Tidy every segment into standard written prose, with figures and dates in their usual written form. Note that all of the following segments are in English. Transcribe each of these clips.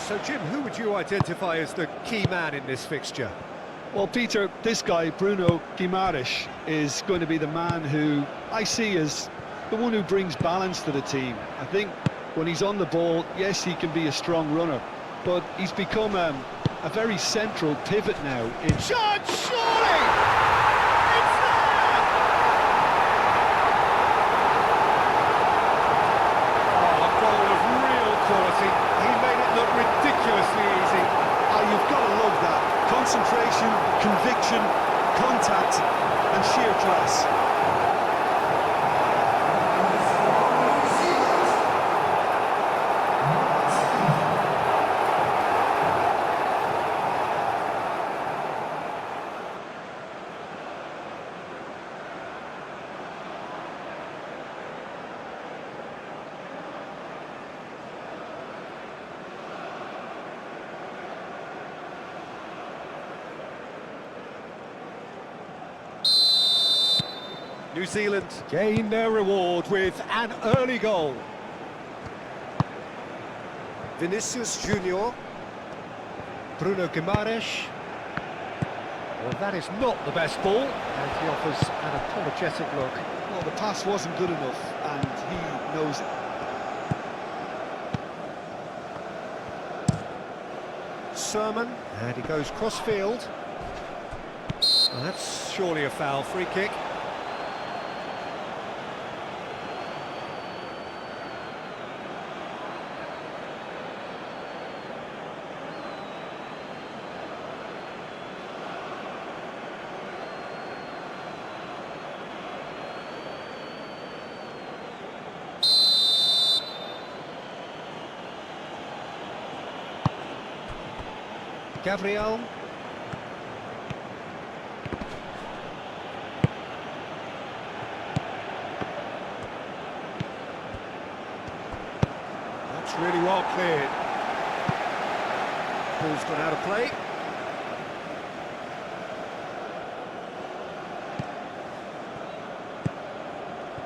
So, Jim, who would you identify as the key man in this fixture? Well, Peter, this guy, Bruno Guimaraes, is going to be the man who I see as the one who brings balance to the team. I think when he's on the ball, yes, he can be a strong runner, but he's become a very central pivot now. Shot, surely! It's there! Oh, a goal of real quality. He made it look ridiculously easy. Oh, you've got to love that. Concentration, conviction, contact, and sheer class. New Zealand gain their reward with an early goal. Vinicius Junior. Bruno Guimaraes. Well, that is not the best ball, and he offers an apologetic look. Well, the pass wasn't good enough, and he knows it. Sermon, and he goes cross-field. Well, that's surely a foul. Free kick. Gabriel. That's really well cleared. Ball's gone out of play.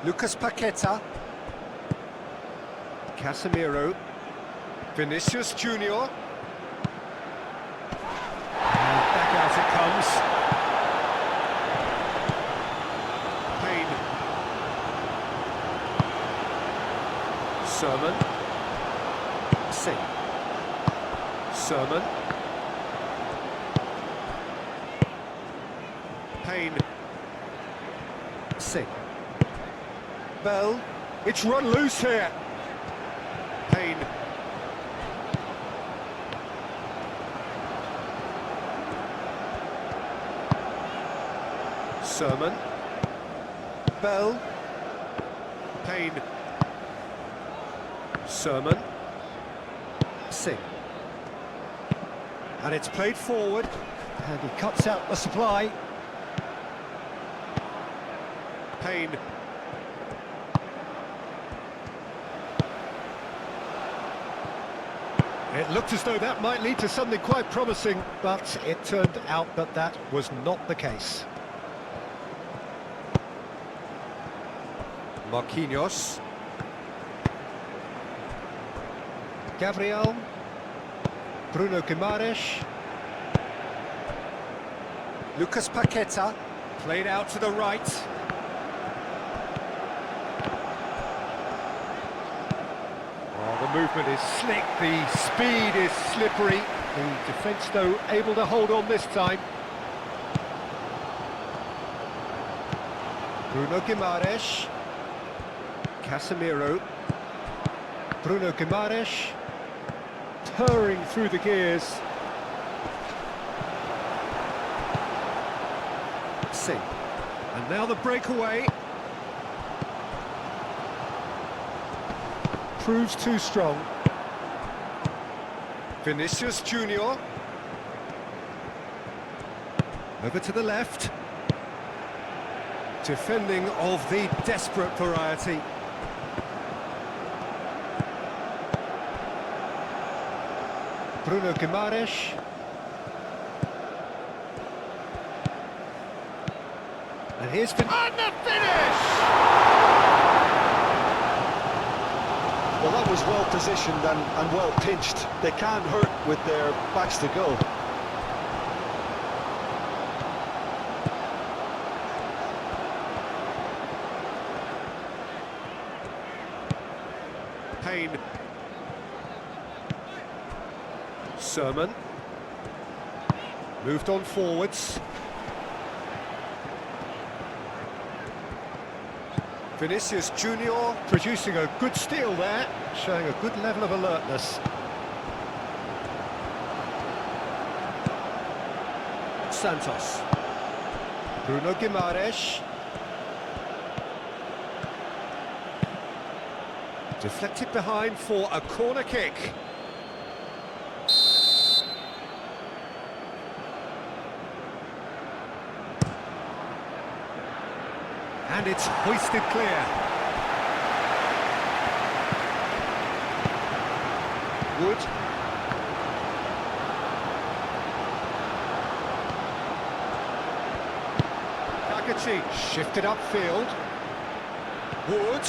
Lucas Paqueta. Casemiro. Vinicius Junior. As it comes. Payne. Sermon. Sing. Sermon. Payne. Sing. Bell. It's run loose here. Payne. Sermon. Bell. Payne. Sermon. Sing. And it's played forward, and he cuts out the supply. Payne. It looked as though that might lead to something quite promising, but it turned out that that was not the case. Marquinhos. Gabriel. Bruno Guimaraes. Lucas Paqueta. Played out to the right. Oh, the movement is slick, the speed is slippery. The defence, though, able to hold on this time. Bruno Guimaraes. Casemiro. Bruno Guimaraes. Purring through the gears. Sing. And now the breakaway. Proves too strong. Vinicius Junior. Over to the left. Defending of the desperate variety. Bruno Guimaraes. And here's... And the finish! Well, that was well positioned and well pinched. They can't hurt with their backs to goal. Payne. Sermon. Moved on forwards. Vinicius Junior producing a good steal there, showing a good level of alertness. Santos. Bruno Guimaraes. Deflected behind for a corner kick. And it's hoisted clear. Wood. Kakachi shifted upfield. Wood.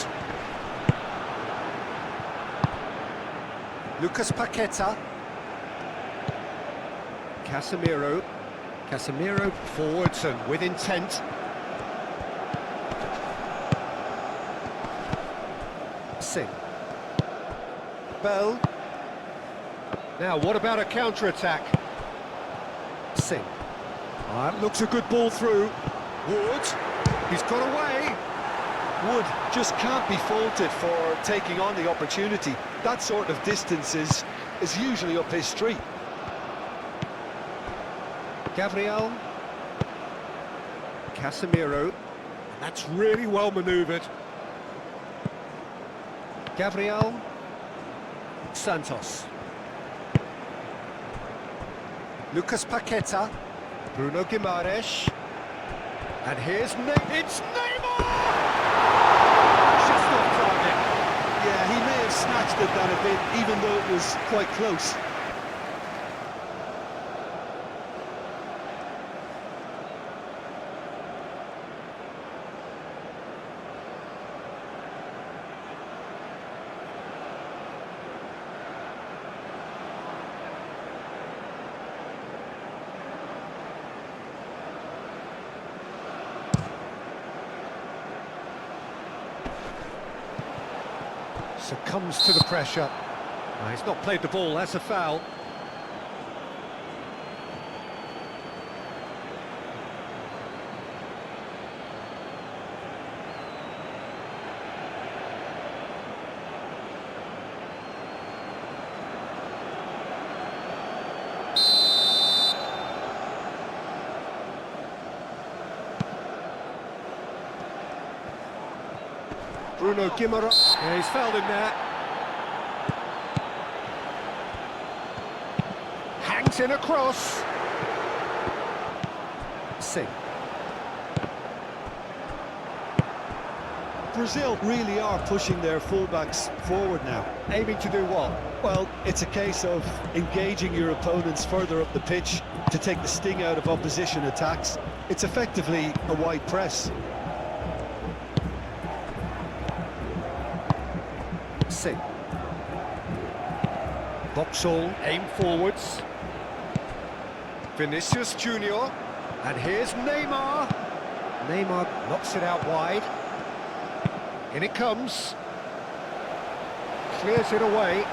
Lucas Paqueta. Casemiro. Casemiro forwards and with intent. Singh. Bell. Now, what about a counter-attack? Singh. That looks a good ball through. Wood. He's got away. Wood just can't be faulted for taking on the opportunity. That sort of distance is usually up his street. Gabriel. Casemiro. That's really well manoeuvred. Gabriel. Santos. Lucas Paqueta. Bruno Guimaraes. And here's it's Neymar! Just off target. Yeah, he may have snatched at that a bit, even though it was quite close. Succumbs to the pressure. He's not played the ball, that's a foul. Bruno Guimaraes. Yeah, he's fouled him there. Hangs in across. Singh. Brazil really are pushing their fullbacks forward now. Aiming to do what? Well, it's a case of engaging your opponents further up the pitch to take the sting out of opposition attacks. It's effectively a wide press. Singh. Vauxhall aim forwards. Vinicius Junior. And here's Neymar. Neymar knocks it out wide. In it comes. Clears it away.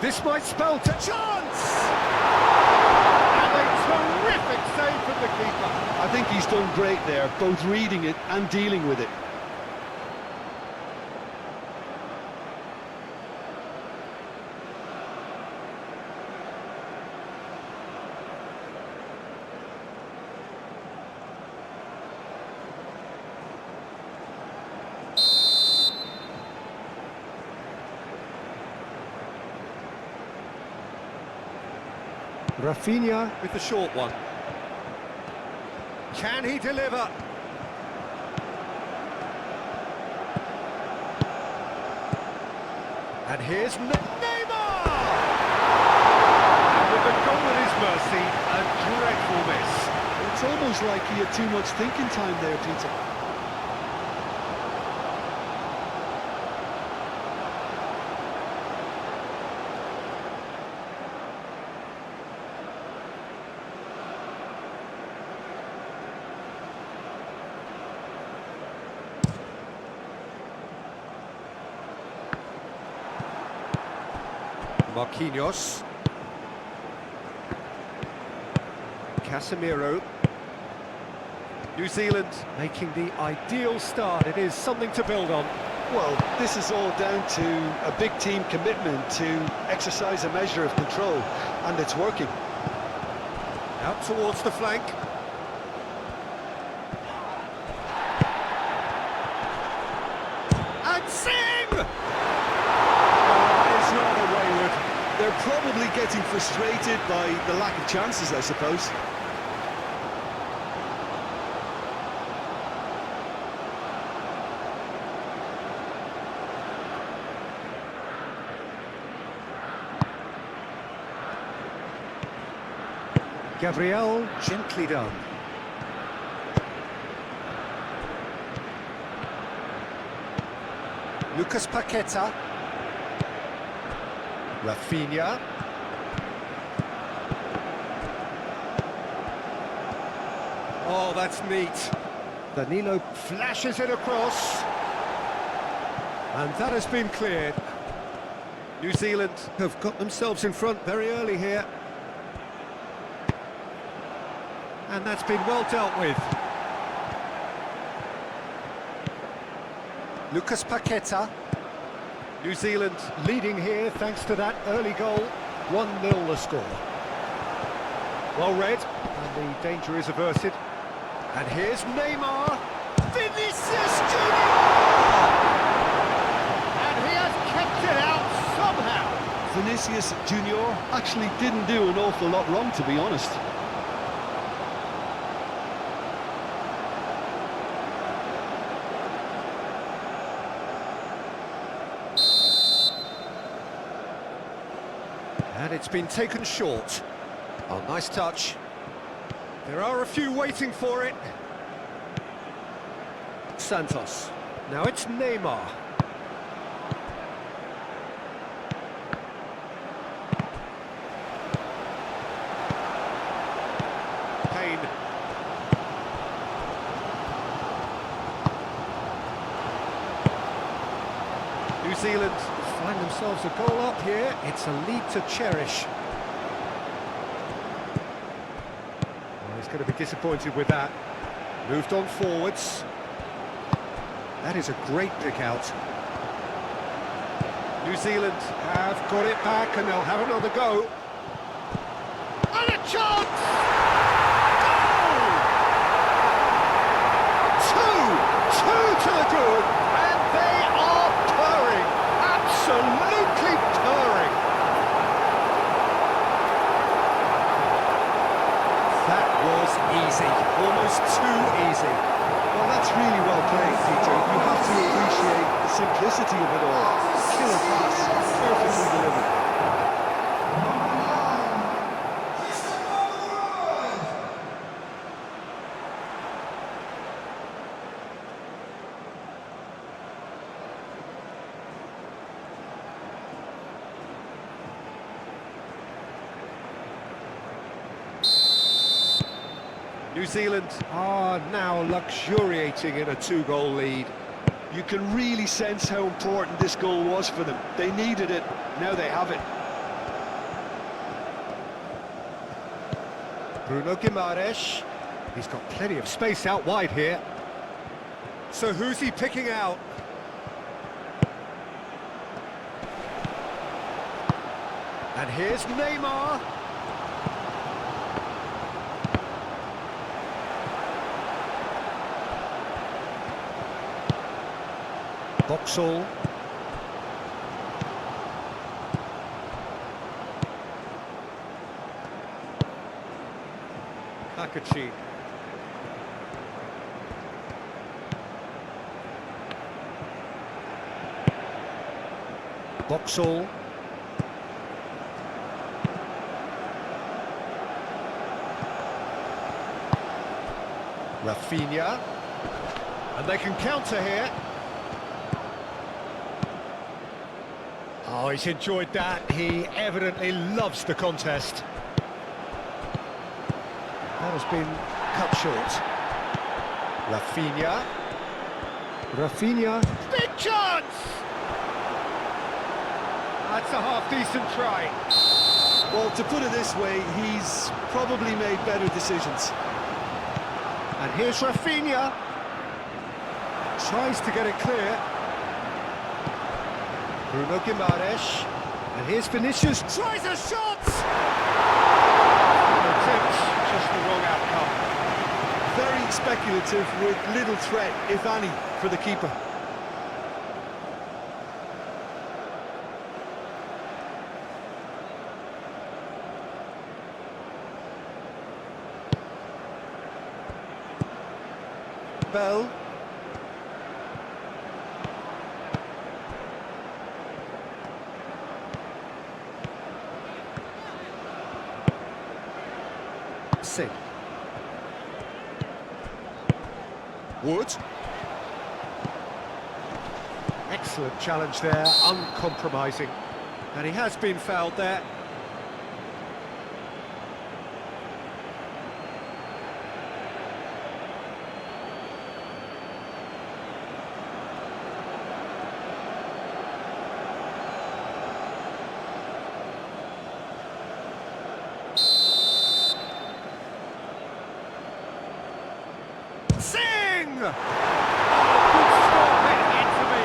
This might spell a chance! And a terrific save from the keeper. I think he's done great there, both reading it and dealing with it. Rafinha with the short one. Can he deliver? And here's Neymar! And with the goal at his mercy, a dreadful miss. It's almost like he had too much thinking time there, Peter. Marquinhos. Casemiro. New Zealand making the ideal start. It is something to build on. Well, this is all down to a big team commitment to exercise a measure of control, and it's working. Out towards the flank. And Sing! Oh, it's rather wayward. They're probably getting frustrated by the lack of chances, I suppose. Gabriel, gently done. Lucas Paqueta. Rafinha. Oh, that's neat. Danilo flashes it across. And that has been cleared. New Zealand have got themselves in front very early here. And that's been well dealt with. Lucas Paqueta. New Zealand leading here thanks to that early goal. 1-0 the score. Well read, and the danger is averted. And here's Neymar. Vinicius Junior! And he has kept it out somehow. Vinicius Junior actually didn't do an awful lot wrong, to be honest. And it's been taken short. Oh, nice touch. There are a few waiting for it. Santos. Now it's Neymar. Payne. New Zealand find themselves a goal up here. It's a lead to cherish. Well, he's going to be disappointed with that. Moved on forwards. That is a great pick out. New Zealand have got it back and they'll have another go. And a chance! Goal! Two to the good, and they are purring. Absolutely purring. That was easy, almost too easy. Well, that's really well played, Peter. You have to appreciate the simplicity of it all. Killer pass, perfectly delivered. New Zealand are now luxuriating in a two-goal lead. You can really sense how important this goal was for them. They needed it, now they have it. Bruno Guimaraes. He's got plenty of space out wide here. So who's he picking out? And here's Neymar. Boxall. Akachi. Boxall. Rafinha. And they can counter here. Oh, he's enjoyed that. He evidently loves the contest. That has been cut short. Rafinha. Rafinha. Big chance! That's a half-decent try. Well, to put it this way, he's probably made better decisions. And here's Rafinha. Tries to get it clear. Bruno Guimaraes. And here's Vinicius. Tries a shot! Attempt, just the wrong outcome. Very speculative with little threat, if any, for the keeper. Bell. Sing. Wood. Excellent challenge there, uncompromising. And he has been fouled there. Sing! Oh, good stop, it had to be.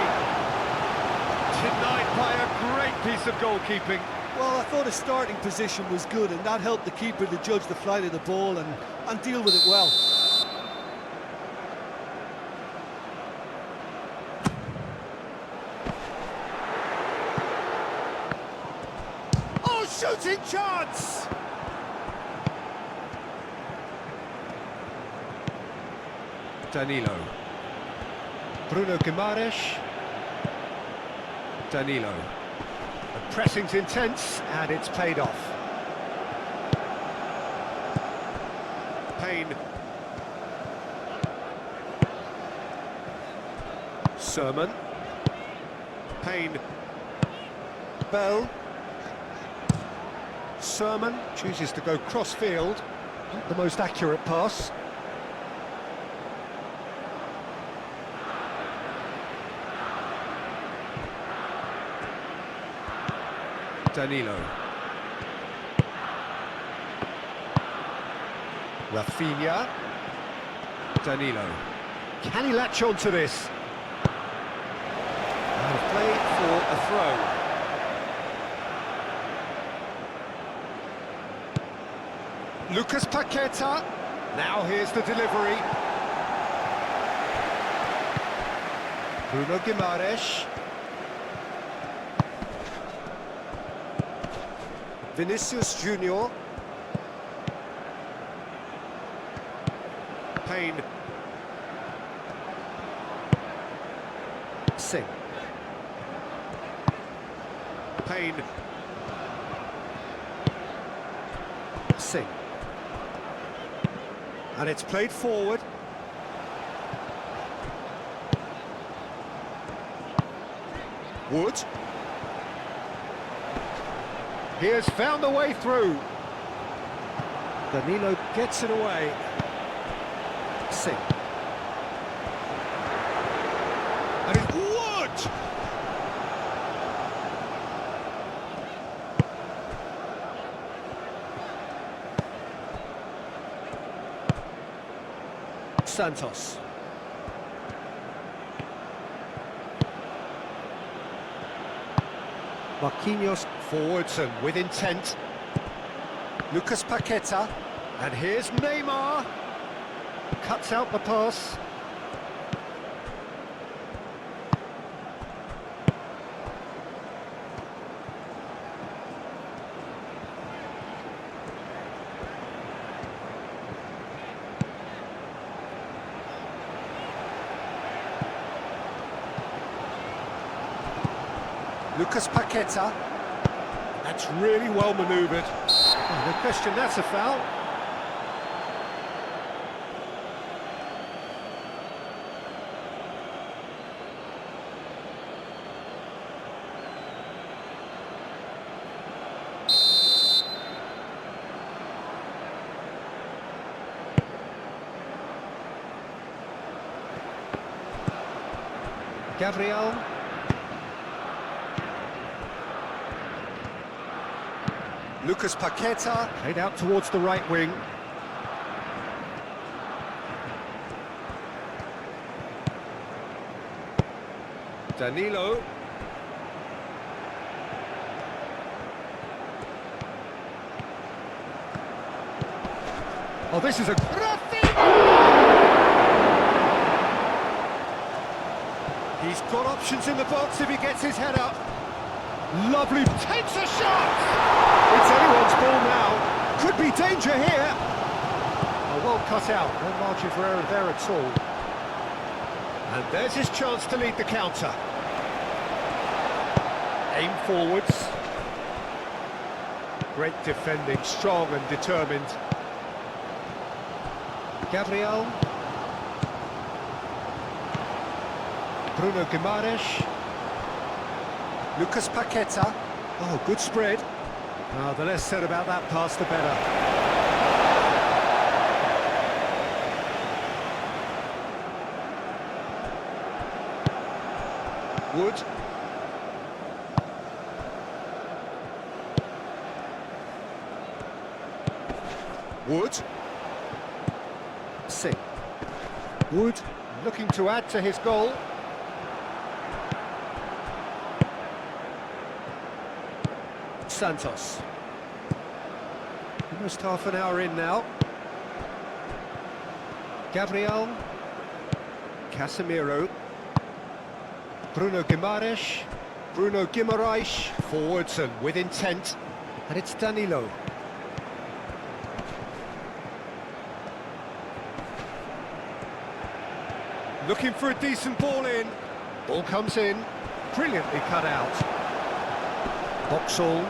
Denied by a great piece of goalkeeping. Well, I thought his starting position was good, and that helped the keeper to judge the flight of the ball and deal with it well. Oh, shooting chance! Danilo. Bruno Guimaraes. Danilo. The pressing's intense, and it's paid off. Payne. Sermon. Payne. Bell. Sermon chooses to go cross-field. Not the most accurate pass. Danilo. Rafinha. Danilo. Can he latch on to this? And played for a throw. Lucas Paqueta. Now here's the delivery. Bruno Guimaraes. Vinicius Junior. Payne. Sing. Payne. Sing. And it's played forward. Wood. He has found a way through. Danilo gets it away. Sing. And it's Wood! Santos. Marquinhos forwards and with intent. Lucas Paqueta. And here's Neymar. Cuts out the pass. Lucas Paqueta. That's really well manoeuvred. Oh, no question, that's a foul. Lucas Paqueta. Played out towards the right wing. Danilo. Oh, this is a... He's got options in the box if he gets his head up. Lovely, takes a shot! It's anyone's ball now. Could be danger here. Oh, well cut out, no margin for error there at all. And there's his chance to lead the counter. Aim forwards. Great defending, strong and determined. Gabriel. Bruno Guimaraes. Lucas Paqueta. Oh, good spread. Oh, the less said about that pass, the better. Wood. Wood. Sing. Wood looking to add to his goal. Santos. Almost half an hour in now. Gabriel. Casemiro. Bruno Guimaraes. Bruno Guimaraes. Forwards and with intent. And it's Danilo. Looking for a decent ball in. Ball comes in. Brilliantly cut out. Boxall.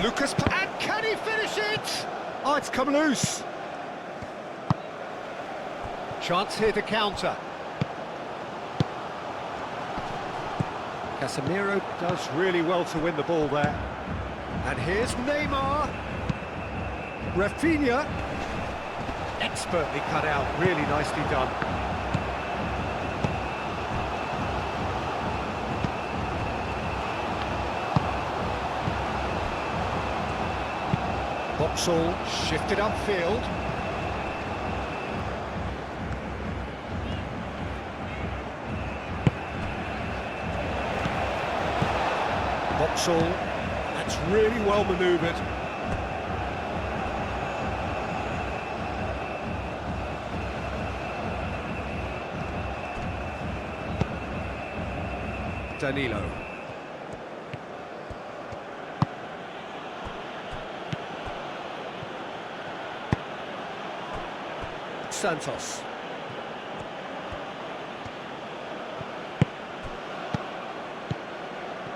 Lucas, and can he finish it? Oh, it's come loose. Chance here to counter. Casemiro does really well to win the ball there. And here's Neymar. Rafinha. Expertly cut out, really nicely done. Boxall shifted upfield. Boxall, that's really well manoeuvred. Danilo. Santos.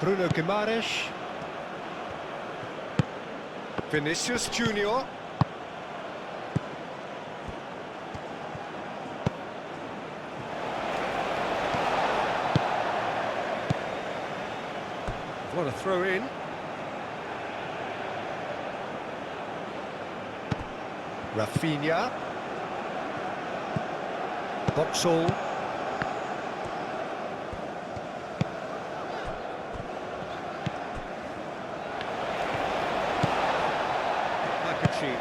Bruno Guimaraes. Vinicius Junior. What a throw in. Rafinha. Boxall. Makachi.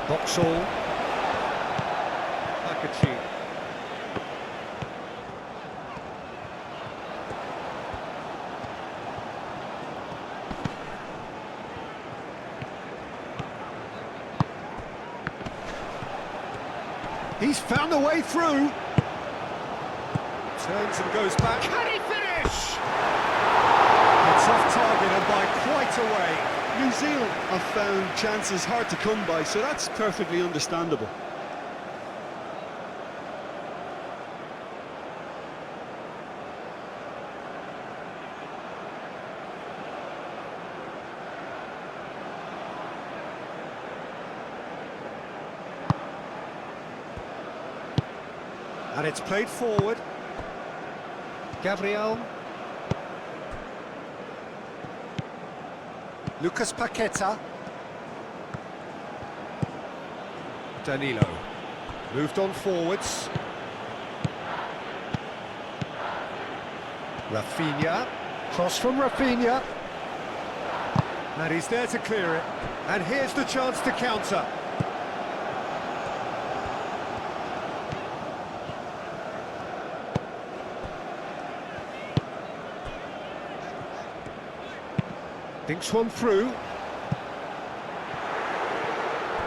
Boxall. Makachi. He's found a way through. Turns and goes back. Can he finish? It's off target and by quite a way. New Zealand have found chances hard to come by, so that's perfectly understandable. And it's played forward. Gabriel. Lucas Paqueta. Danilo. Moved on forwards. Rafinha. Cross from Rafinha. And he's there to clear it. And here's the chance to counter. Thinks one through.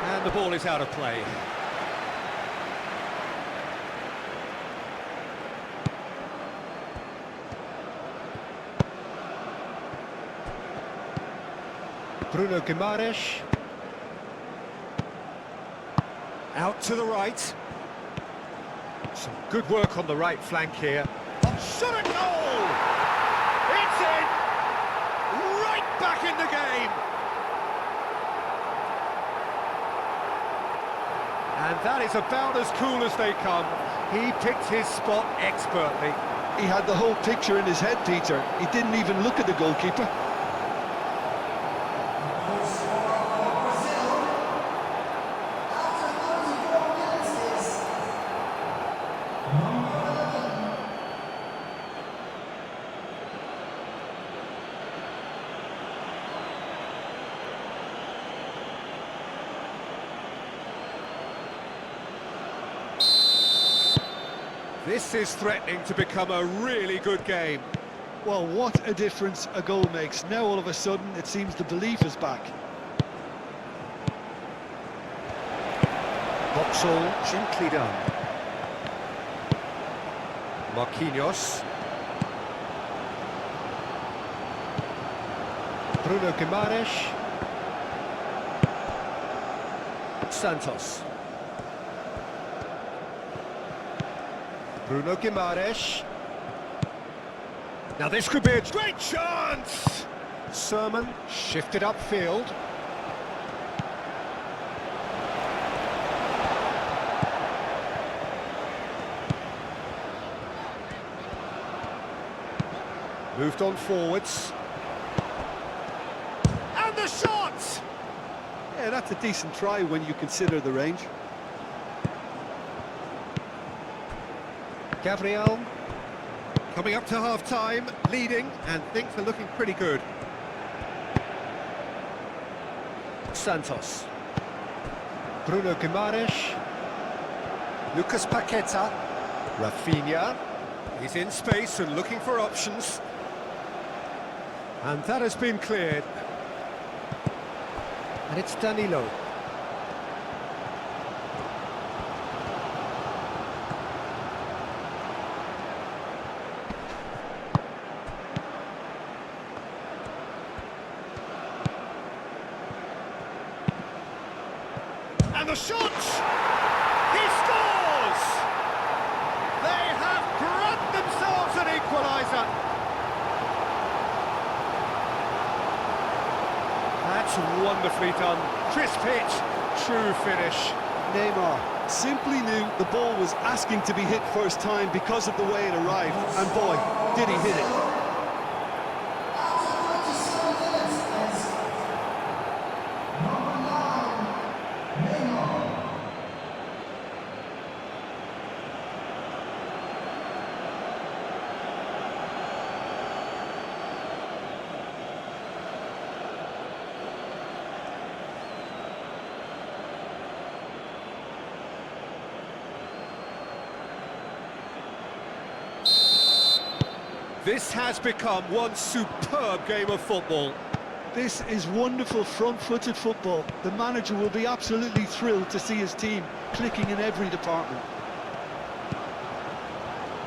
And the ball is out of play. Bruno Guimaraes. Out to the right. Some good work on the right flank here. Shot at goal! It's in! Right back in the game! And that is about as cool as they come. He picked his spot expertly. He had the whole picture in his head, Peter. He didn't even look at the goalkeeper. This is threatening to become a really good game. Well, what a difference a goal makes. Now all of a sudden it seems the belief is back. Boxall gently done. Marquinhos. Bruno Guimaraes. Santos. Bruno Guimaraes. Now this could be a great chance! Sermon shifted upfield. Moved on forwards. And the shot! Yeah, that's a decent try when you consider the range. Gabriel, coming up to half-time, leading, and things are looking pretty good. Santos. Bruno Guimaraes. Lucas Paqueta. Rafinha. He's in space and looking for options. And that has been cleared. And it's Danilo. And the shot! He scores! They have grabbed themselves an equaliser. That's wonderfully done. Crisp hit, true finish. Neymar simply knew the ball was asking to be hit first time because of the way it arrived. And boy, did he hit it. This has become one superb game of football. This is wonderful front-footed football. The manager will be absolutely thrilled to see his team clicking in every department.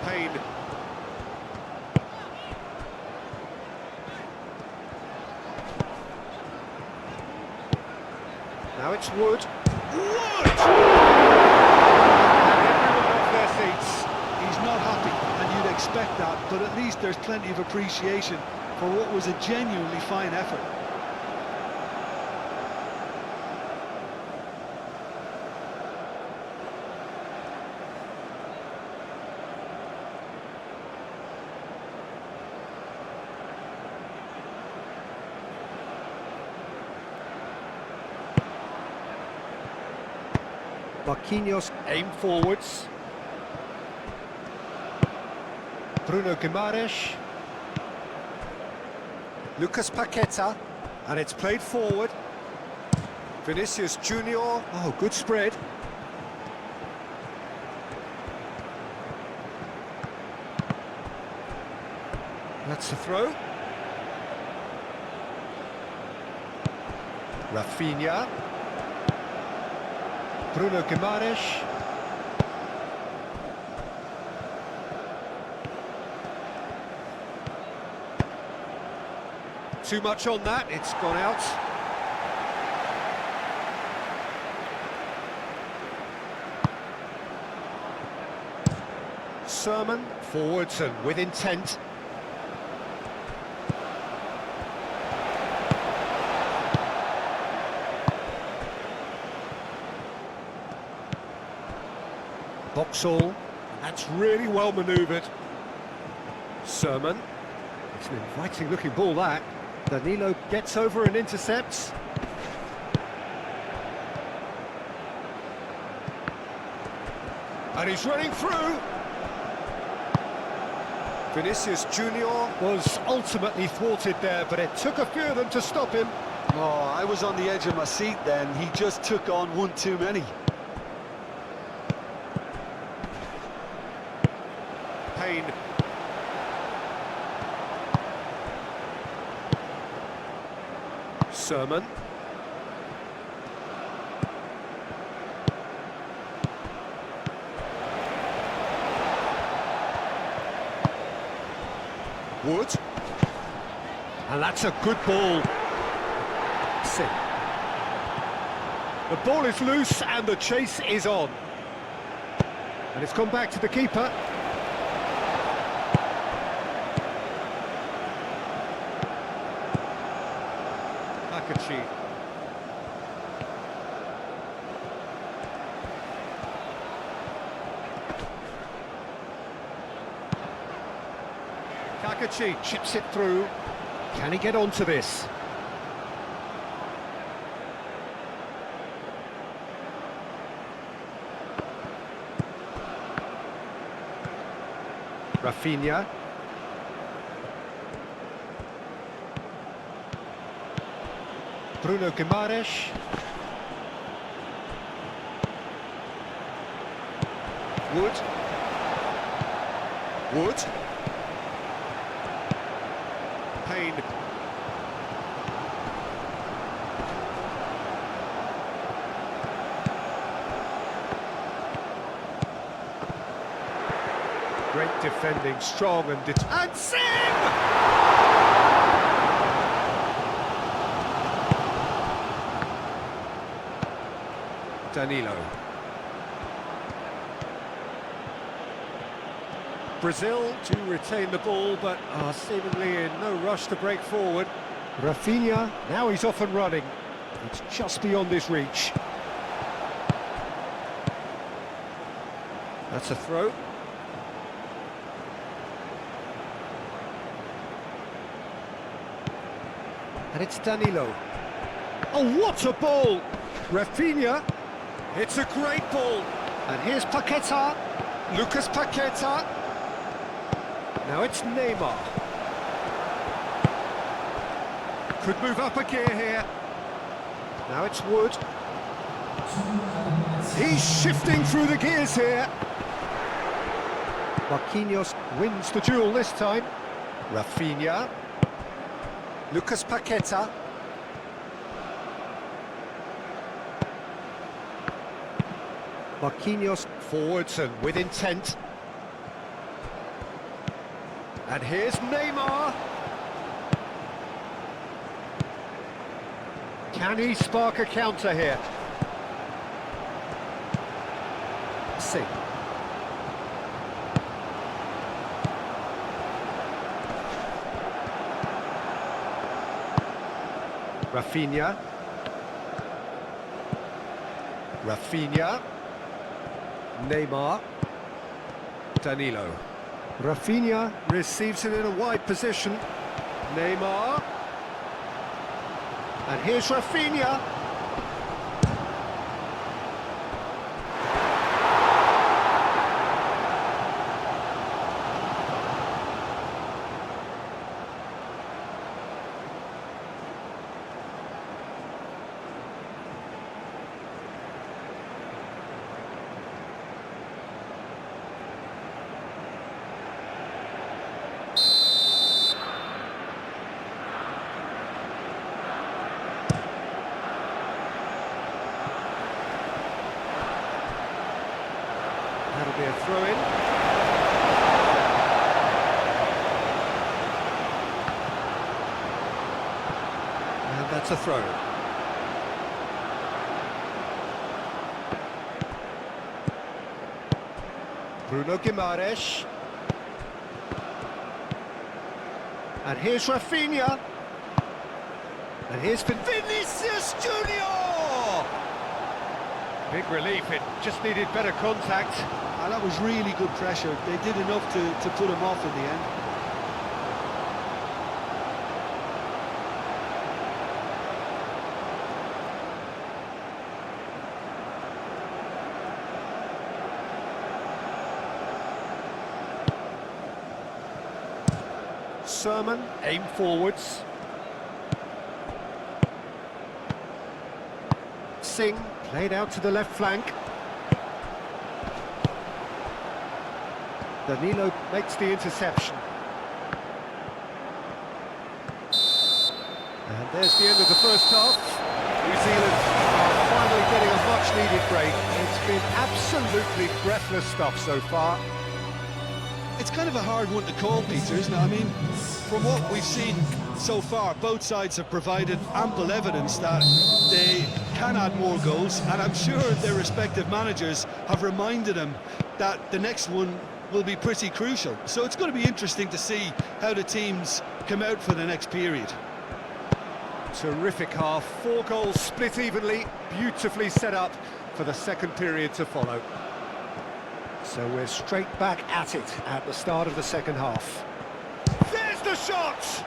Payne. Now it's Wood. Wood! And everyone off their seats. He's not happy, and you'd expect that, but at least there's plenty of appreciation for what was a genuinely fine effort. Marquinhos aim forwards. Bruno Guimaraes. Lucas Paqueta. And it's played forward. Vinicius Junior. Oh, good spread. That's a throw. Rafinha. Bruno Guimaraes. Too much on that, it's gone out. Sermon, forwards and with intent. Boxall, that's really well manoeuvred. Sermon, it's an inviting looking ball that. Danilo gets over and intercepts. And he's running through. Vinicius Junior was ultimately thwarted there, but it took a few of them to stop him. Oh, I was on the edge of my seat then. He just took on one too many. Payne. Sermon. Wood. And that's a good ball. Sin. The ball is loose and the chase is on. And it's gone back to the keeper. Akachi. Kakachi chips it through. Can he get onto this? Rafinha. Bruno Guimaraes. Wood. Wood. Payne. Great defending, strong and Sim! Danilo. Brazil to retain the ball, but are seemingly in no rush to break forward. Rafinha, now he's off and running. It's just beyond his reach. That's a throw. And it's Danilo. Oh, what a ball! Rafinha. It's a great ball. And here's Paqueta. Lucas Paqueta. Now it's Neymar. Could move up a gear here. Now it's Wood. He's shifting through the gears here. Marquinhos wins the duel this time. Rafinha. Lucas Paqueta. Marquinhos forwards and with intent. And here's Neymar. Can he spark a counter here? See. Rafinha. Rafinha. Neymar. Danilo. Rafinha receives it in a wide position. Neymar. And here's Rafinha. That's a throw. Bruno Guimaraes. And here's Rafinha. And here's Vinicius Junior! Big relief, it just needed better contact. And that was really good pressure. They did enough to put him off in the end. Sermon, aim forwards. Singh, played out to the left flank. Danilo makes the interception. And there's the end of the first half. New Zealand are finally getting a much-needed break. It's been absolutely breathless stuff so far. It's kind of a hard one to call, Peter, isn't it? I mean, from what we've seen so far, both sides have provided ample evidence that they can add more goals, and I'm sure their respective managers have reminded them that the next one will be pretty crucial. So it's going to be interesting to see how the teams come out for the next period. Terrific half, 4 goals split evenly, beautifully set up for the second period to follow. So we're straight back at it at the start of the second half. There's the shot!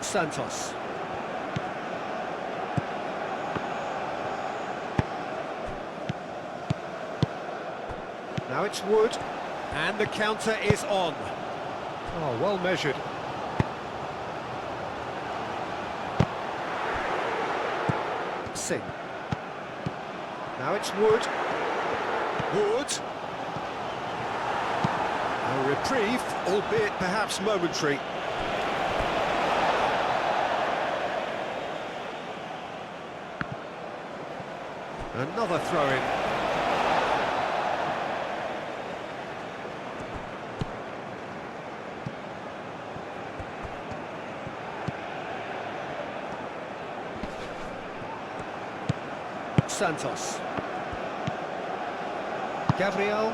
Santos. Now it's Wood, and the counter is on. Oh, well measured. Singh. Now it's Wood. Wood. A reprieve, albeit perhaps momentary. Another throw-in. Santos. Gabriel.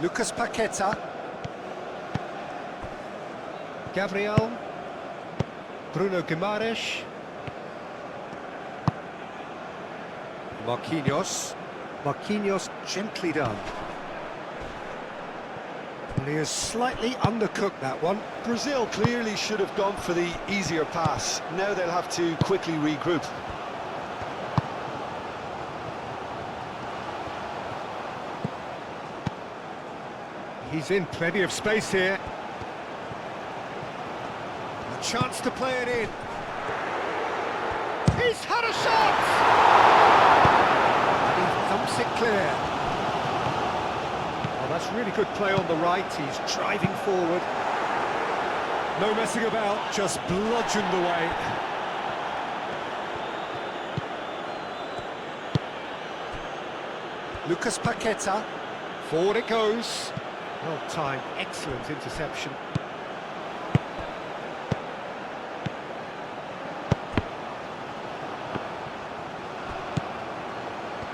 Lucas Paqueta. Gabriel. Bruno Guimaraes. Marquinhos. Marquinhos gently done. And he has slightly undercooked that one. Brazil clearly should have gone for the easier pass. Now they'll have to quickly regroup. He's in plenty of space here. A chance to play it in. He's had a shot! And he thumps it clear. Oh, that's really good play on the right. He's driving forward. No messing about, just bludgeoned away. Lucas Paqueta. Forward it goes. Well timed, excellent interception.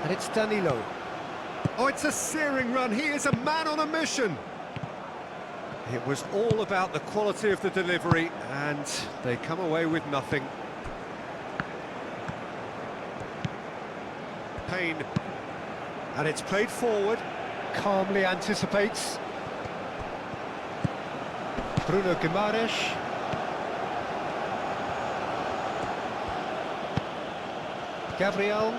And it's Danilo. Oh, it's a searing run. He is a man on a mission. It was all about the quality of the delivery, and they come away with nothing. Payne. And it's played forward. Calmly anticipates. Bruno Guimaraes. Gabriel.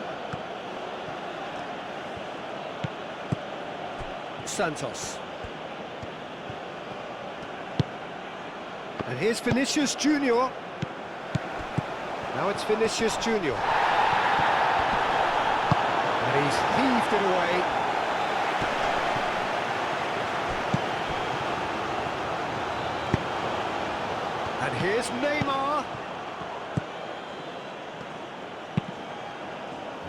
Santos. And here's Vinicius Junior. Now it's Vinicius Junior. And he's heaved it away. And here's Neymar.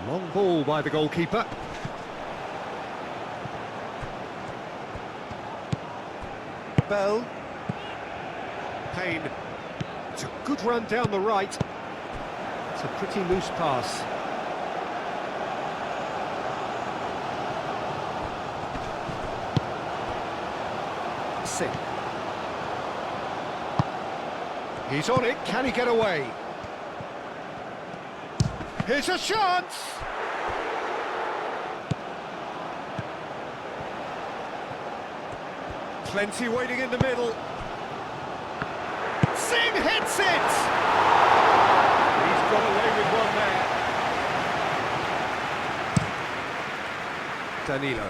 Long ball by the goalkeeper. Bell. Payne. It's a good run down the right. It's a pretty loose pass. Sing. He's on it, can he get away? Here's a chance! Plenty waiting in the middle. Sing hits it! He's got away with one there. Danilo.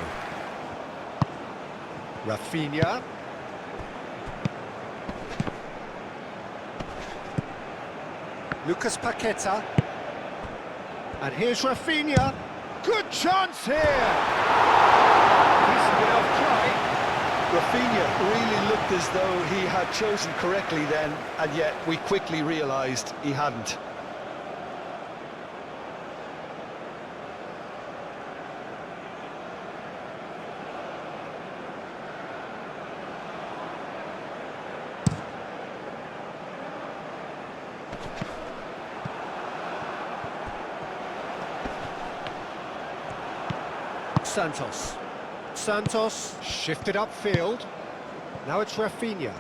Rafinha. Lucas Paqueta. And here's Rafinha. Good chance here! Decent enough try. Rafinha really looked as though he had chosen correctly then, and yet we quickly realised he hadn't. Santos shifted upfield. Now it's Rafinha.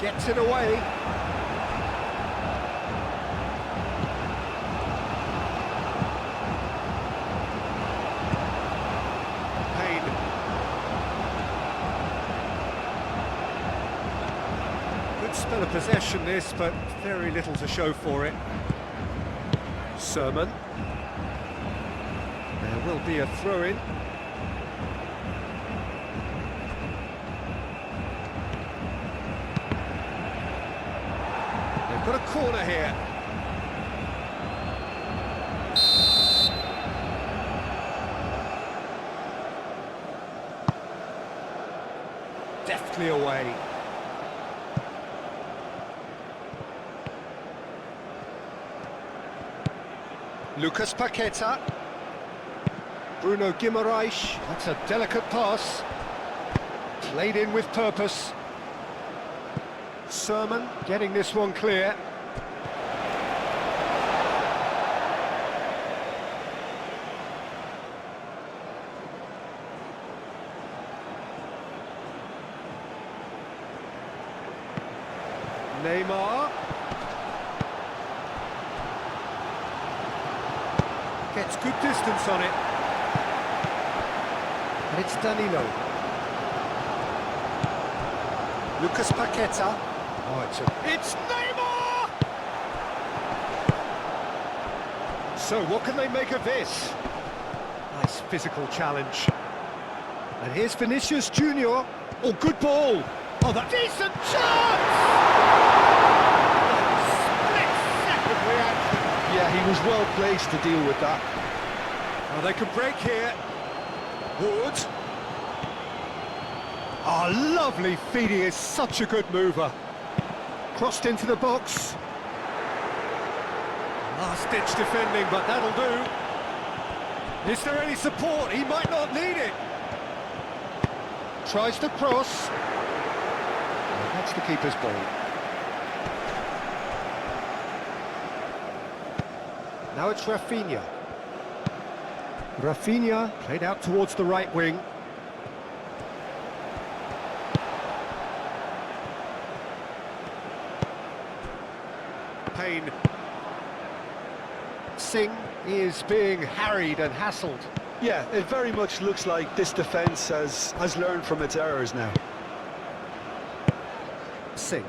Gets it away. Payne. Good spell of possession this, but very little to show for it. Sermon. There will be a throw-in. Got a corner here. Deftly away. Lucas Paqueta. Bruno Guimaraes. That's a delicate pass. Played in with purpose. Sermon getting this one clear. Neymar gets good distance on it. And it's Danilo. Lucas Paqueta. Oh, it's Neymar! So, what can they make of this? Nice physical challenge. And here's Vinicius Junior. Oh, good ball! Oh, that decent chance! Split-second reaction. Yeah, he was well placed to deal with that. Oh, they can break here. Wood. Oh, lovely feed. He is such a good mover. Crossed into the box. Last-ditch defending, but that'll do. Is there any support? He might not need it. Tries to cross. And that's the keeper's ball. Now it's Rafinha. Rafinha played out towards the right wing. Payne. Singh is being harried and hassled. Yeah, it very much looks like this defence has learned from its errors now. Singh.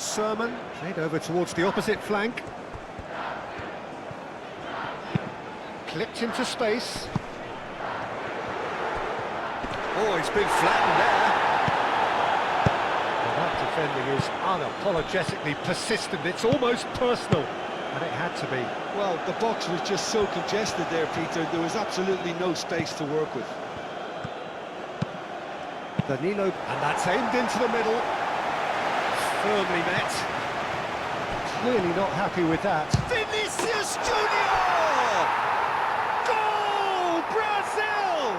sermon, played over towards the opposite flank. Clipped into space. Oh, he's been flattened there. Well, that defending is unapologetically persistent. It's almost personal, and it had to be. Well, the box was just so congested there, Peter. There was absolutely no space to work with. Danilo, and that's aimed into the middle. Firmly met. Clearly not happy with that. Vinicius Junior! Goal, Brazil!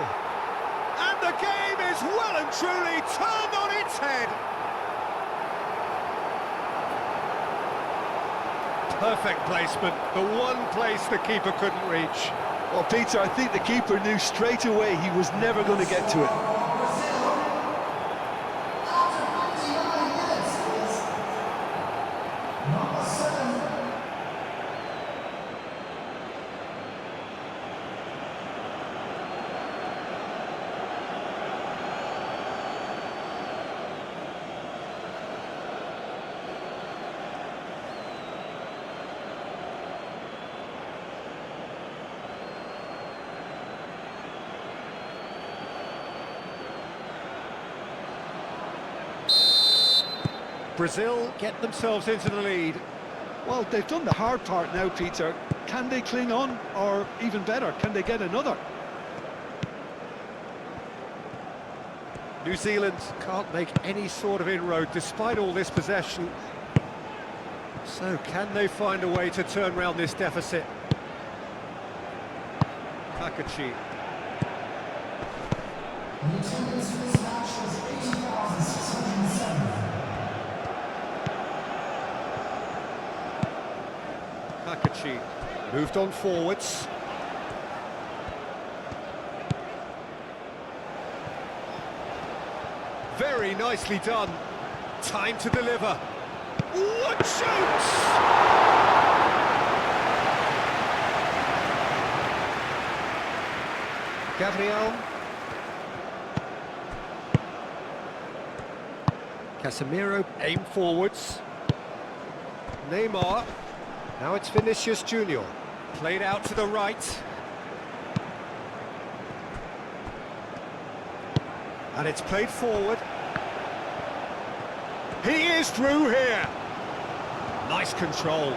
And the game is well and truly turned on its head. Perfect placement, the one place the keeper couldn't reach. Well, Peter, I think the keeper knew straight away he was never going to get to it. Brazil get themselves into the lead. Well, they've done the hard part now, Peter. Can they cling on, or even better, can they get another? New Zealand can't make any sort of inroad despite all this possession. So can they find a way to turn round this deficit? Kakachi. Kakachi moved on forwards. Very nicely done. Time to deliver. What shoots! Gabriel. Casemiro aim forwards. Neymar. Now it's Vinicius Junior. Played out to the right. And it's played forward. He is through here. Nice control.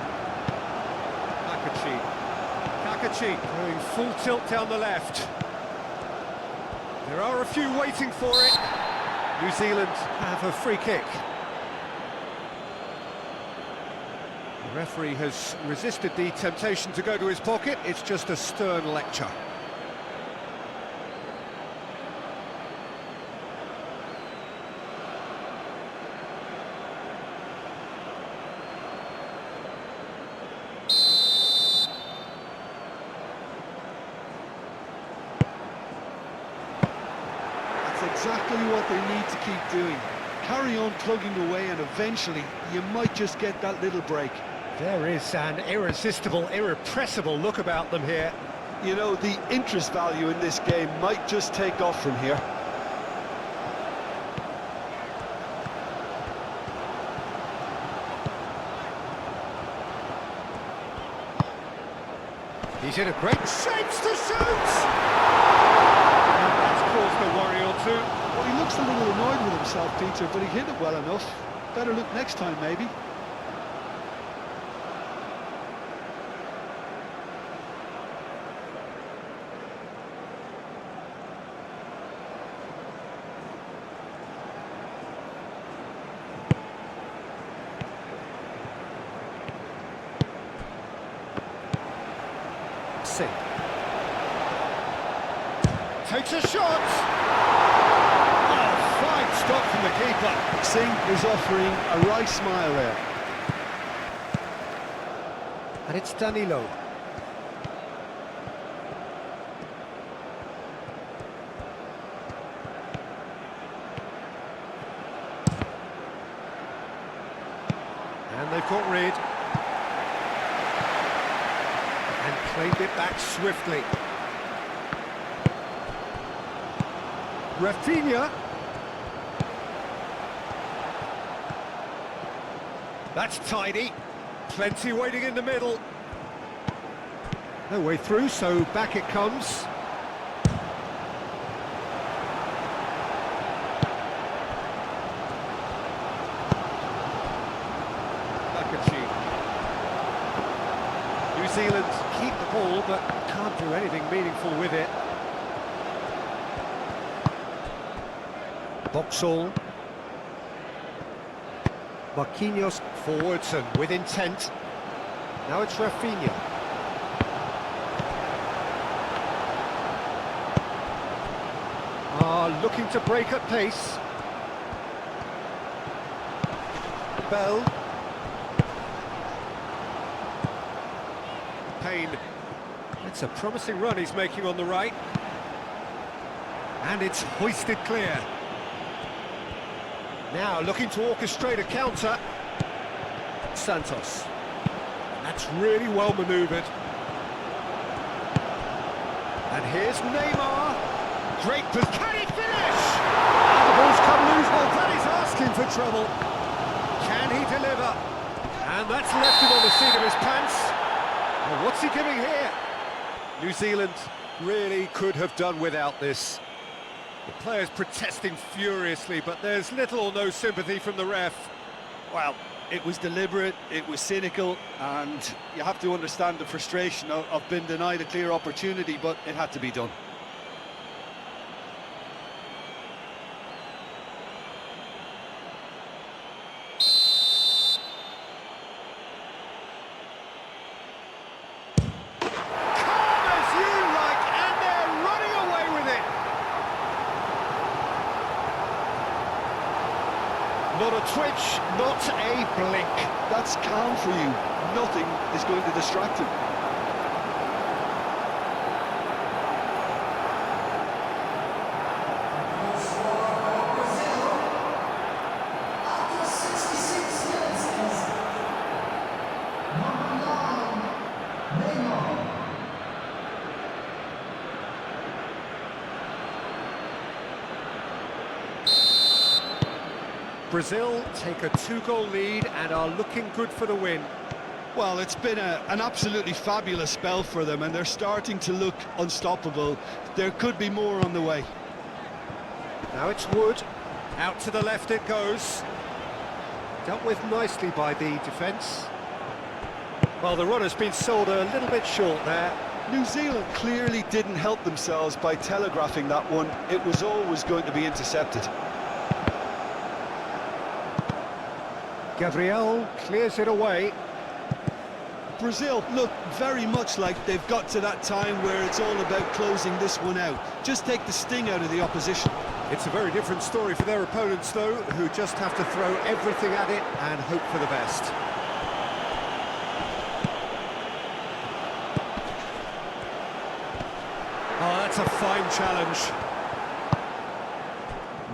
Kakachi going full tilt down the left. There are a few waiting for it. New Zealand have a free kick. The referee has resisted the temptation to go to his pocket. It's just a stern lecture. That's exactly what they need to keep doing. Carry on plugging away, and eventually you might just get that little break. There is an irresistible, irrepressible look about them here. You know, the interest value in this game might just take off from here. He's in a great shapes to shoot! And that's caused a worry or two. Well, he looks a little annoyed with himself, Peter, but he hit it well enough. Better look next time, maybe. Takes a shot! Oh, fine stop from the keeper. Singh is offering a wry smile there. And it's Danilo. And they've got rid. And played it back swiftly. Rafinha. That's tidy. Plenty waiting in the middle. No way through, so back it comes. New Zealand keep the ball, but can't do anything meaningful with it. Boxall. Marquinhos forwards and with intent. Now it's Rafinha. Looking to break at pace. Bell. Payne. It's a promising run he's making on the right. And it's hoisted clear. Now looking to orchestrate a counter. Santos. That's really well manoeuvred. And here's Neymar. Great position. Can he finish? And the ball's come loose. Well, that is asking for trouble. Can he deliver? And that's left him on the seat of his pants. Well, what's he giving here? New Zealand really could have done without this. The players protesting furiously, but there's little or no sympathy from the ref. Well, it was deliberate, it was cynical, and you have to understand the frustration of being denied a clear opportunity, but it had to be done. Not a twitch, not a blink. That's calm for you. Nothing is going to distract him. Brazil take a 2-goal lead and are looking good for the win. Well, it's been an absolutely fabulous spell for them, and they're starting to look unstoppable. There could be more on the way. Now it's Wood. Out to the left it goes. Dealt with nicely by the defence. Well, the runner's been sold a little bit short there. New Zealand clearly didn't help themselves by telegraphing that one. It was always going to be intercepted. Gabriel clears it away. Brazil look very much like they've got to that time where it's all about closing this one out. Just take the sting out of the opposition. It's a very different story for their opponents, though, who just have to throw everything at it and hope for the best. Oh, that's a fine challenge.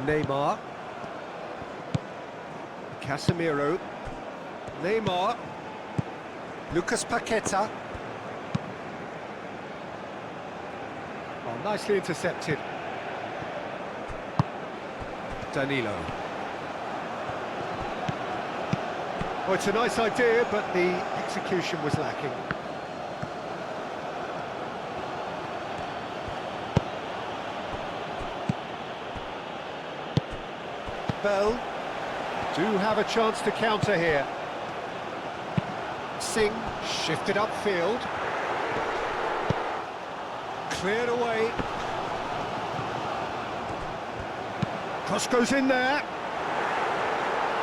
Neymar. Casemiro. Neymar. Lucas Paqueta. Oh, nicely intercepted. Danilo. Oh, it's a nice idea, but the execution was lacking. Bell do have a chance to counter here. Singh shifted upfield. Cleared away. Cross goes in there.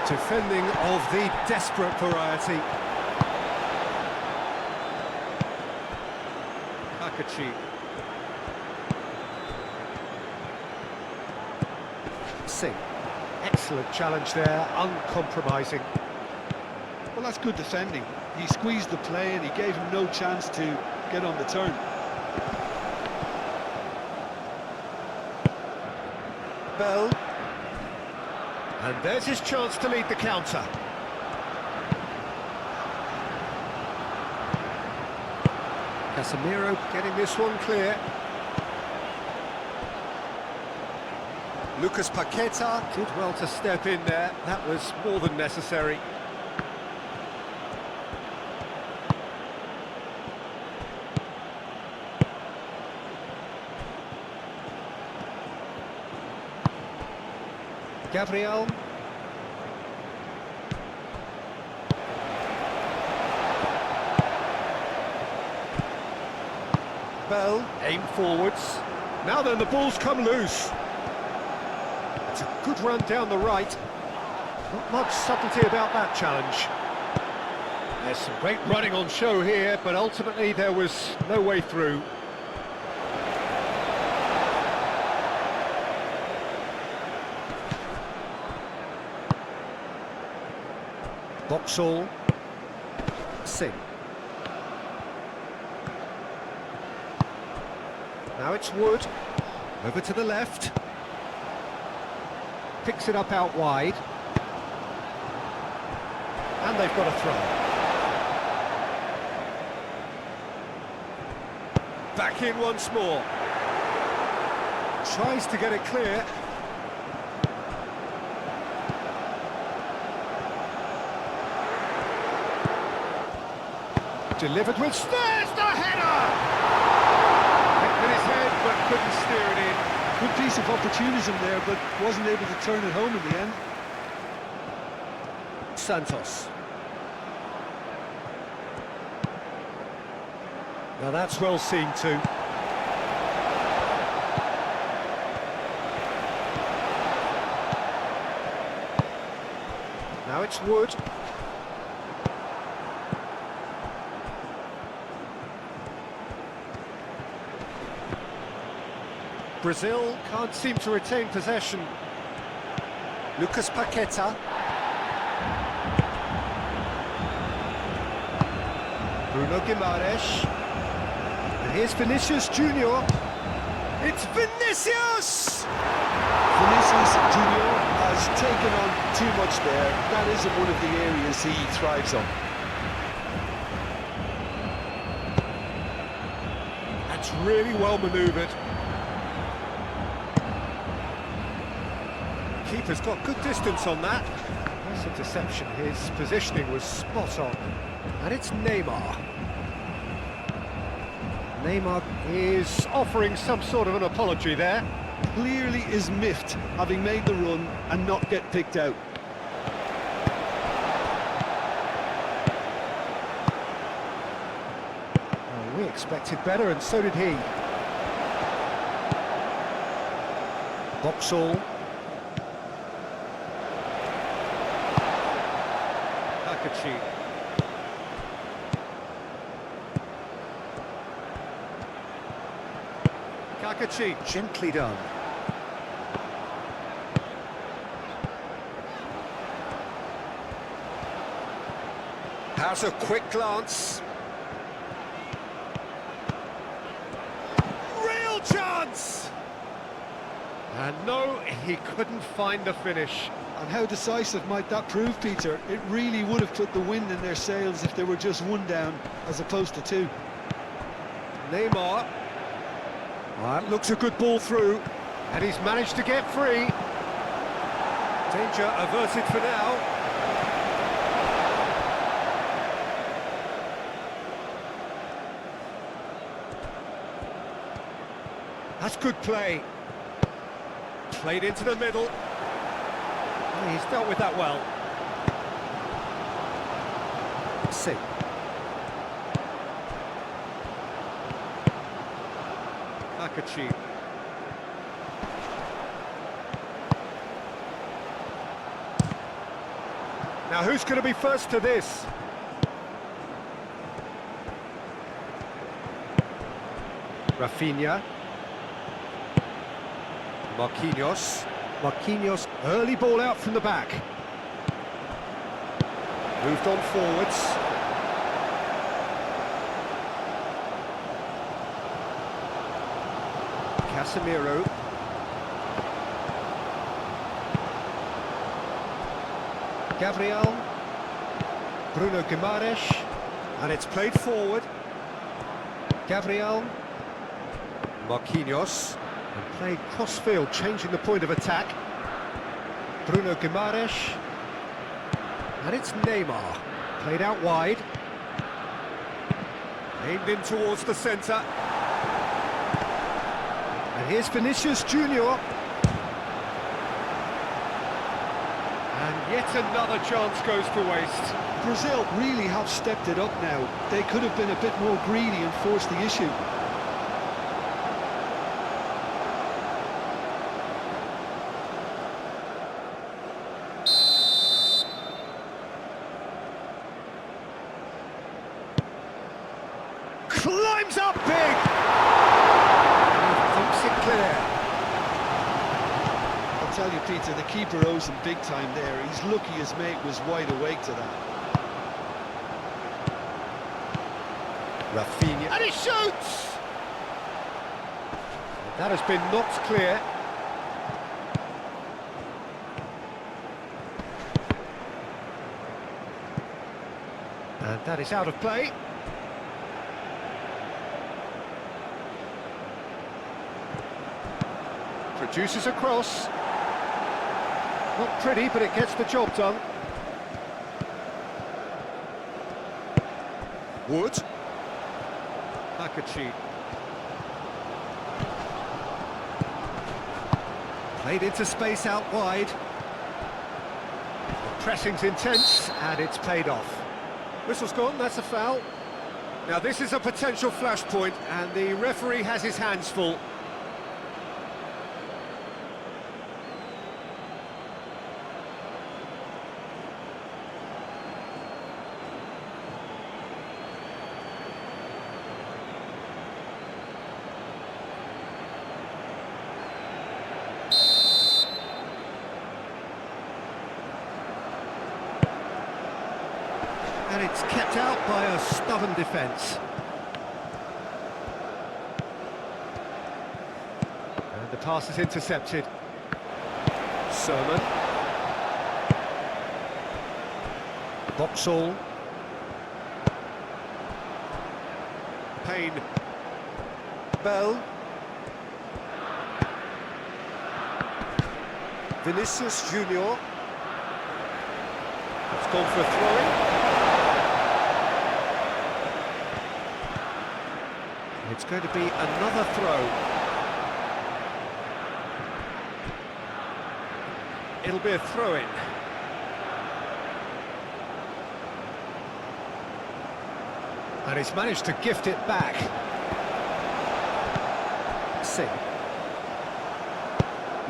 Defending of the desperate variety. Akachi. Singh. Excellent challenge there, uncompromising. Well, that's good defending. He squeezed the play and he gave him no chance to get on the turn. Bell. And there's his chance to lead the counter. Casemiro getting this one clear. Lucas Paqueta did well to step in there. That was more than necessary. Gabriel. Bell, aim forwards. Now then, the ball's come loose. It's a good run down the right. Not much subtlety about that challenge. There's some great running on show here, but ultimately there was no way through. Boxall. Singh. Now it's Wood. Over to the left. Picks it up out wide. And they've got a throw. Back in once more. Tries to get it clear. Delivered with there's the header! Hit with his head, but couldn't steer it in. Good piece of opportunism there, but wasn't able to turn it home in the end. Santos. Now that's well seen too. Now it's Wood. Brazil can't seem to retain possession. Lucas Paqueta. Bruno Guimaraes. And here's Vinicius Junior. It's Vinicius! Vinicius Junior has taken on too much there. That isn't one of the areas he thrives on. That's really well manoeuvred. Keeper's got good distance on that. Nice interception. His positioning was spot on. And it's Neymar. Neymar is offering some sort of an apology there. Clearly is miffed, having made the run and not get picked out. Well, we expected better, and so did he. Boxall. Kakachi. Kakachi, gently done. Has a quick glance. Real chance! And no, he couldn't find the finish. And how decisive might that prove, Peter? It really would have put the wind in their sails if they were just one down as opposed to two. Neymar. That looks a good ball through, and he's managed to get free. Danger averted for now. That's good play. Played into the middle. Oh, he's dealt with that well. Singh. Kakachi. Now who's going to be first to this? Rafinha. Marquinhos. Marquinhos, early ball out from the back. Moved on forwards. Casemiro. Gabriel. Bruno Guimaraes. And it's played forward. Gabriel. Marquinhos. And played cross-field, changing the point of attack. Bruno Guimaraes. And it's Neymar. Played out wide. Aimed in towards the centre. And here's Vinicius Junior. Yet another chance goes to waste. Brazil really have stepped it up now. They could have been a bit more greedy and forced the issue. Climbs up big! Thinks it clear. I'll tell you, Peter, the keeper owes him big time there. He's lucky his mate was wide awake to that. Rafinha. And he shoots! That has been knocked clear. And that is out of play. Produces a cross. Not pretty, but it gets the job done. Wood. Akachi. Played into space out wide. The pressing's intense, and it's paid off. Whistle's gone, that's a foul. Now this is a potential flashpoint, and the referee has his hands full. And it's kept out by a stubborn defence. And the pass is intercepted. Sermon. Vauxhall. Payne. Bell. Vinicius Junior. It's gone for a throw-in. It's going to be another throw. It'll be a throw-in. And he's managed to gift it back. Sing.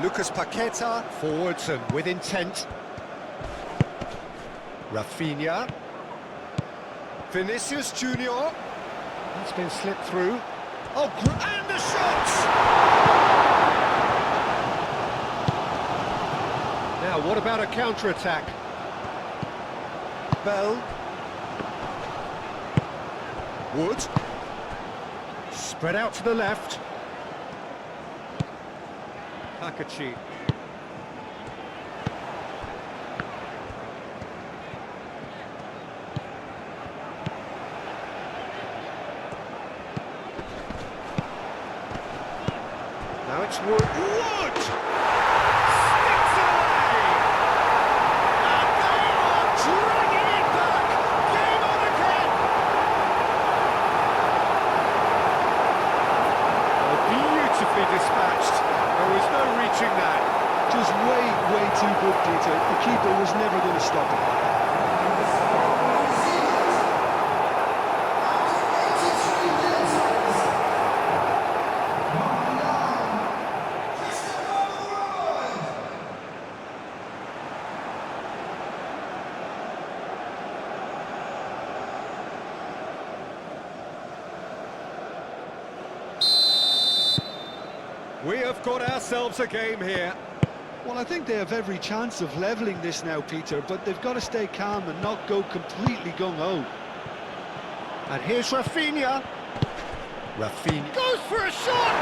Lucas Paqueta, forwards and with intent. Rafinha. Vinicius Junior. That's been slipped through. Oh, and the shot! Now, what about a counter-attack? Bell. Wood. Spread out to the left. Akachi. Now it's Wood. Wood! Sticks away! And they are dragging it back! Game on again! Oh, beautifully dispatched. There was no reaching that. Just way too good, Peter. The keeper was never going to stop it. We have got ourselves a game here. Well, I think they have every chance of levelling this now, Peter, but they've got to stay calm and not go completely gung-ho. And here's Rafinha. Rafinha goes for a shot!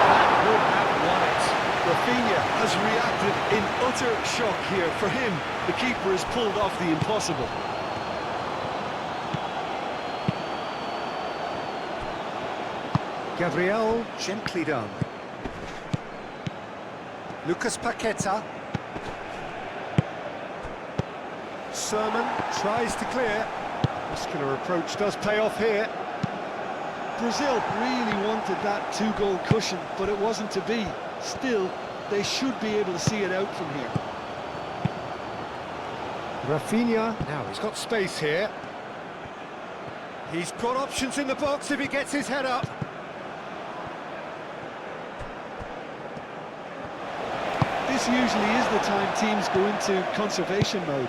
That would have won it. Rafinha has reacted in utter shock here. For him, the keeper has pulled off the impossible. Gabriel, gently done. Lucas Paqueta. Sermon tries to clear. Muscular approach does pay off here. Brazil really wanted that two-goal cushion, but it wasn't to be. Still, they should be able to see it out from here. Rafinha, now he's got space here. He's got options in the box if he gets his head up. This usually is the time teams go into conservation mode.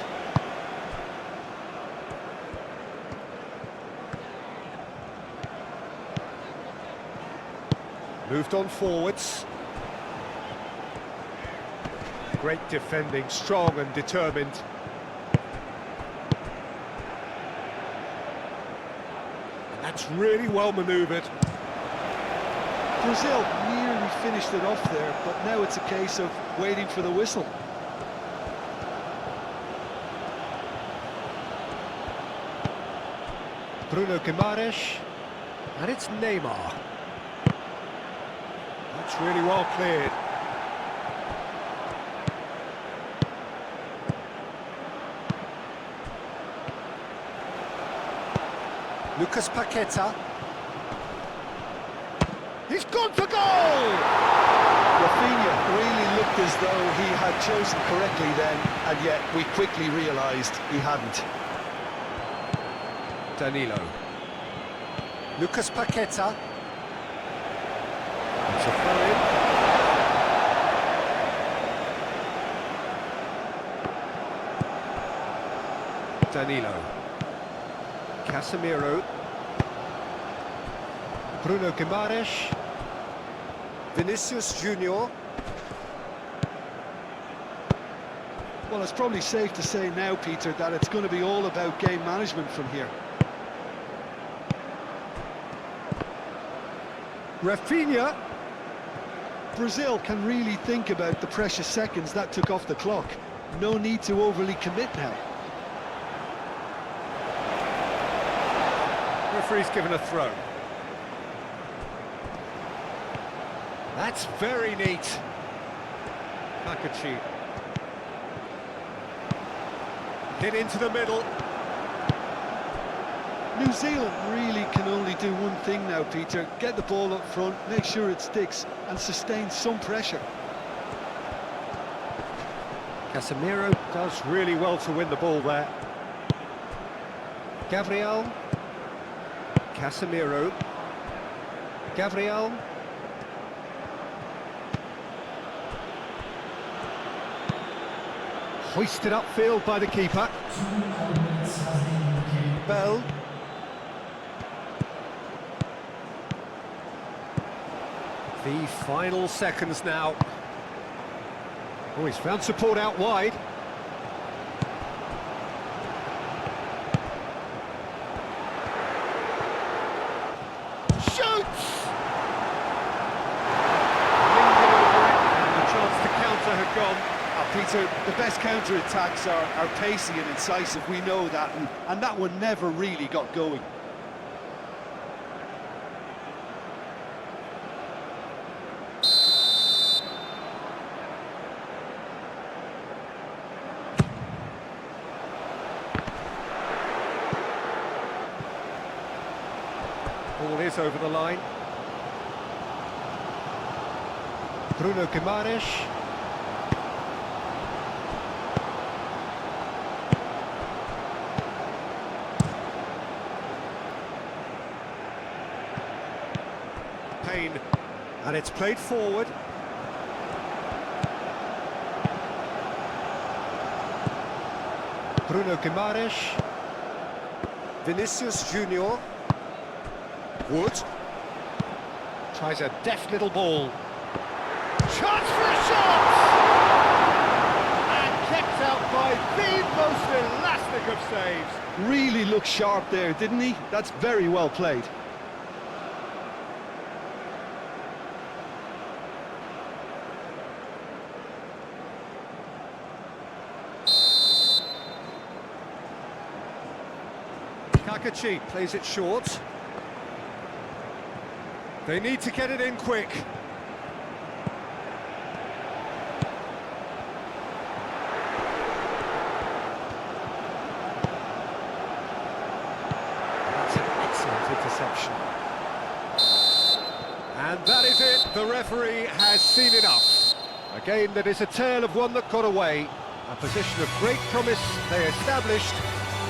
Moved on forwards. Great defending, strong and determined. And that's really well manoeuvred. Brazil nearly finished it off there, but now it's a case of waiting for the whistle. Bruno Guimaraes, and it's Neymar. That's really well cleared. Lucas Paqueta. He's gone for goal! Rafinha really looked as though he had chosen correctly then, and yet we quickly realised he hadn't. Danilo. Lucas Paqueta. It's a throw-in. Danilo. Casemiro. Bruno Guimaraes. Vinicius Junior. Well, it's probably safe to say now, Peter, that it's going to be all about game management from here. Rafinha. Brazil can really think about the precious seconds that took off the clock. No need to overly commit now. Referee's given a throw. That's very neat. Kakachi. Hit into the middle. New Zealand really can only do one thing now, Peter. Get the ball up front, make sure it sticks, and sustain some pressure. Casemiro does really well to win the ball there. Gabriel. Casemiro. Gabriel. Hoisted upfield by the keeper. Bell. The final seconds now. Oh, he's found support out wide. Shoots! Lingered over it, and the chance to counter had gone. Peter, the best counter-attacks are pacey and incisive, we know that, and that one never really got going. Ball is over the line. Bruno Guimaraes. And it's played forward. Bruno Guimaraes. Vinicius Junior. Wood. Tries a deft little ball. Chance for a shot! And kept out by the most elastic of saves. Really looked sharp there, didn't he? That's very well played. Kakachi plays it short. They need to get it in quick. That's an excellent interception. And that is it. The referee has seen enough. A game that is a tale of one that got away. A position of great promise they established,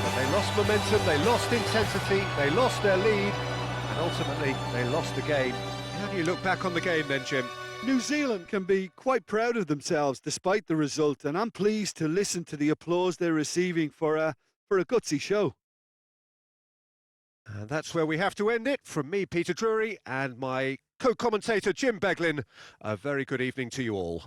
but they lost momentum, they lost intensity, they lost their lead, and ultimately they lost the game. How do you look back on the game then, Jim? New Zealand can be quite proud of themselves despite the result, and I'm pleased to listen to the applause they're receiving for a gutsy show. And that's where we have to end it. From me, Peter Drury, and my co-commentator, Jim Beglin, a very good evening to you all.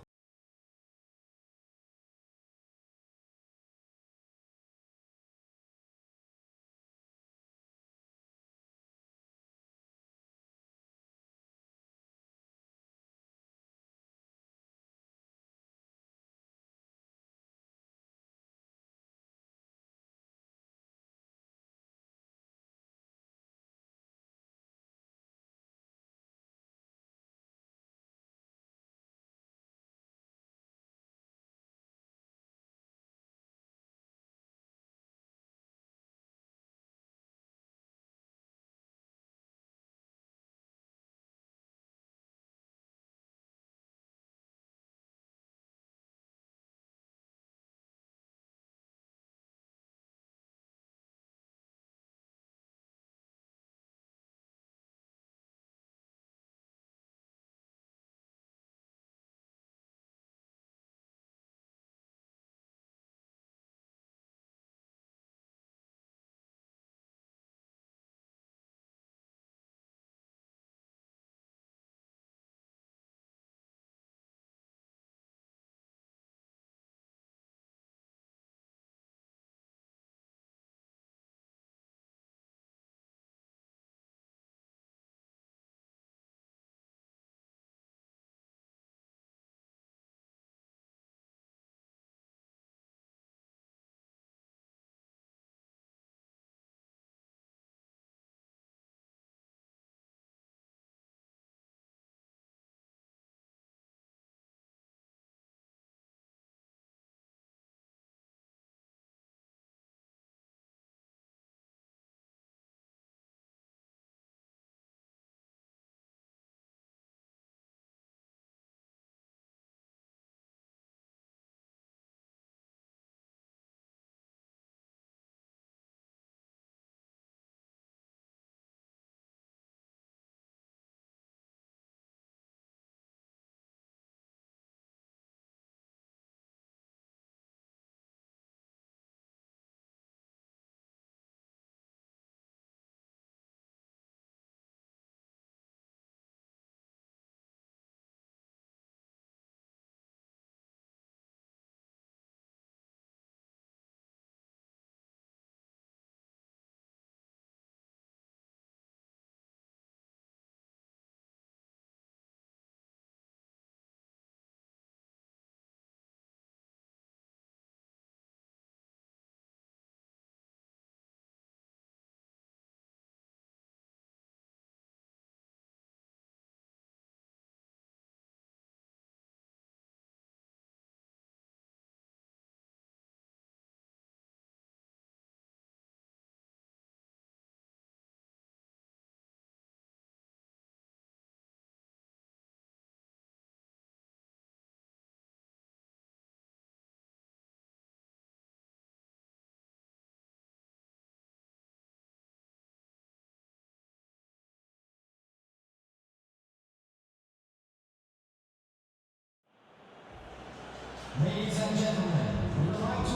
Ladies and gentlemen, we would like